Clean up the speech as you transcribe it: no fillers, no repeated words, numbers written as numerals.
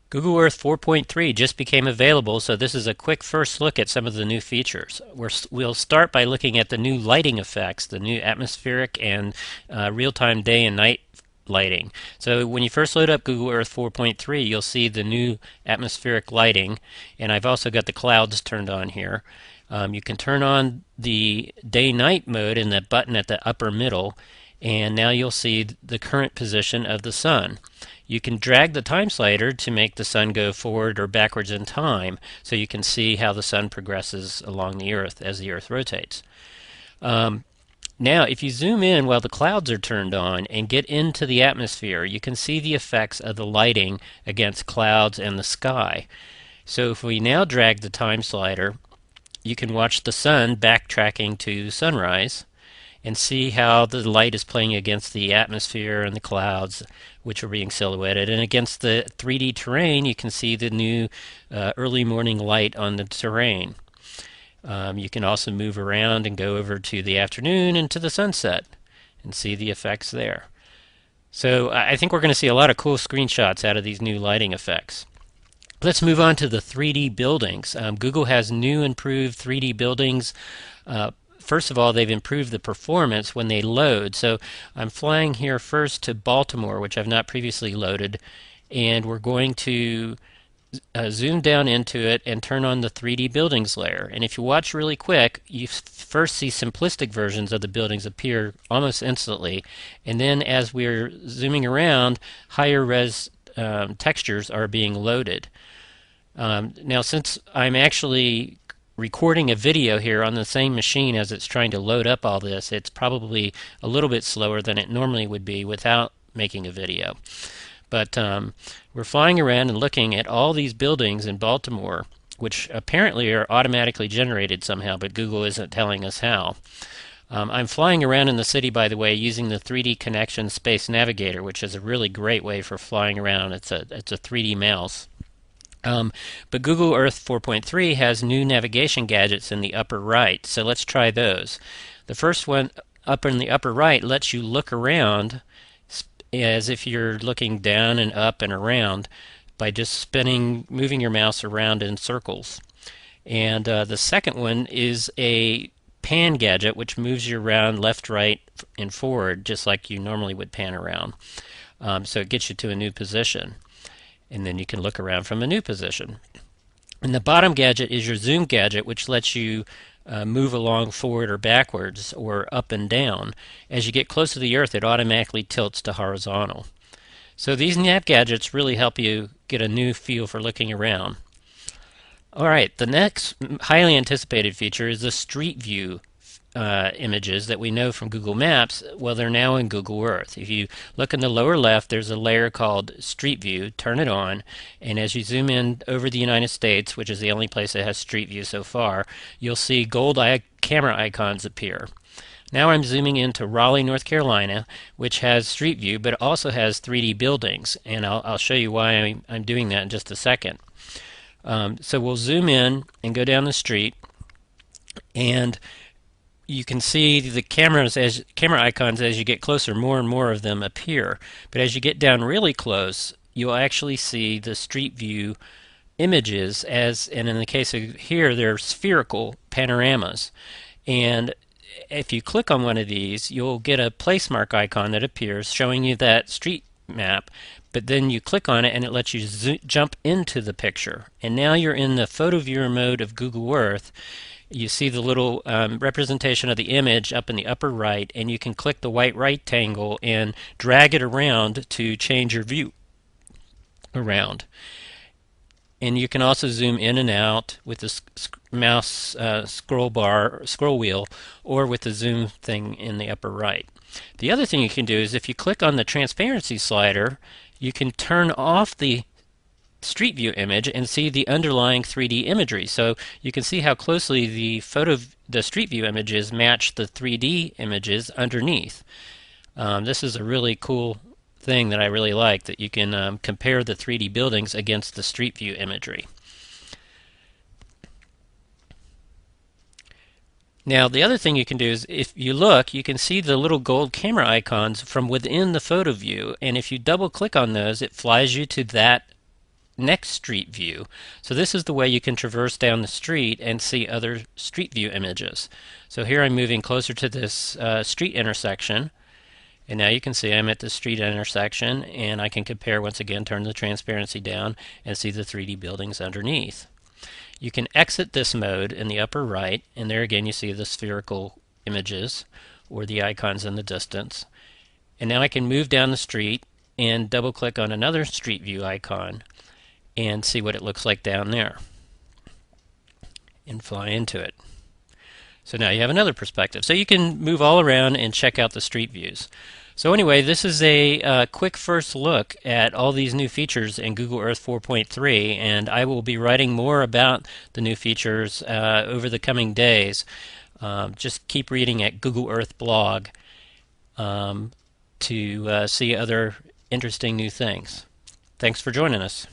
Google Earth 4.3 just became available, so this is a quick first look at some of the new features. We'll start by looking at the new lighting effects, the new atmospheric and real-time day and night lighting. So when you first load up Google Earth 4.3, you'll see the new atmospheric lighting, and I've also got the clouds turned on here. You can turn on the day-night mode in the button at the upper middle, and now you'll see the current position of the sun. You can drag the time slider to make the sun go forward or backwards in time, so you can see how the sun progresses along the Earth as the Earth rotates. Um, Now, if you zoom in while the clouds are turned on and get into the atmosphere, you can see the effects of the lighting against clouds and the sky. So if we now drag the time slider, you can watch the sun backtracking to sunrise and see how the light is playing against the atmosphere and the clouds, which are being silhouetted. And against the 3D terrain, you can see the new early morning light on the terrain. You can also move around and go over to the afternoon and to the sunset and see the effects there. So I think we're going to see a lot of cool screenshots out of these new lighting effects. Let's move on to the 3D buildings. Google has new improved 3D buildings. First of all, they've improved the performance when they load. So I'm flying here first to Baltimore, which I've not previously loaded, and we're going to zoom down into it and turn on the 3D buildings layer. And if you watch really quick, you first see simplistic versions of the buildings appear almost instantly. And then as we're zooming around, higher res textures are being loaded. Now, since I'm actually recording a video here on the same machine as it's trying to load up all this, it's probably a little bit slower than it normally would be without making a video. But we're flying around and looking at all these buildings in Baltimore, which apparently are automatically generated somehow, but Google isn't telling us how. I'm flying around in the city, by the way, using the 3D Connection Space Navigator, which is a really great way for flying around. It's a 3D mouse. But Google Earth 4.3 has new navigation gadgets in the upper right, so let's try those. The first one up in the upper right lets you look around as if you're looking down and up and around by just moving your mouse around in circles. And the second one is a pan gadget, which moves you around left, right, and forward, just like you normally would pan around. So it gets you to a new position. And then you can look around from a new position. And the bottom gadget is your zoom gadget, which lets you move along forward or backwards or up and down. As you get close to the Earth, it automatically tilts to horizontal. So these nav gadgets really help you get a new feel for looking around. All right, the next highly anticipated feature is the Street View images that we know from Google Maps. Well, they're now in Google Earth. If you look in the lower left, there's a layer called Street View. Turn it on, and as you zoom in over the United States, which is the only place that has Street View so far, you'll see gold camera icons appear. Now I'm zooming into Raleigh, North Carolina, which has Street View, but also has 3D buildings, and I'll show you why I'm doing that in just a second. So we'll zoom in and go down the street, and you can see the camera icons as you get closer. More and more of them appear. But as you get down really close, you'll actually see the Street View images and in the case of here, they're spherical panoramas. And if you click on one of these, you'll get a place mark icon that appears showing you that street map. But then you click on it and it lets you jump into the picture. And now you're in the photo viewer mode of Google Earth. You see the little representation of the image up in the upper right, and you can click the white rectangle and drag it around to change your view around. And you can also zoom in and out with the mouse scroll wheel, or with the zoom thing in the upper right. The other thing you can do is if you click on the transparency slider, you can turn off the Street View image and see the underlying 3D imagery. So you can see how closely the Street View images match the 3D images underneath. This is a really cool thing that I really like, that you can compare the 3D buildings against the Street View imagery. Now the other thing you can do is if you look, you can see the little gold camera icons from within the photo view, and if you double click on those, it flies you to that next street view. So this is the way you can traverse down the street and see other street view images. So here I'm moving closer to this street intersection, and now you can see I'm at the street intersection, and I can compare once again, turn the transparency down, and see the 3D buildings underneath. You can exit this mode in the upper right, and there again you see the spherical images or the icons in the distance. And now I can move down the street and double click on another street view icon and see what it looks like down there and fly into it. So now you have another perspective. So you can move all around and check out the street views. So anyway, this is a quick first look at all these new features in Google Earth 4.3, and I will be writing more about the new features over the coming days. Just keep reading at Google Earth blog to see other interesting new things. Thanks for joining us.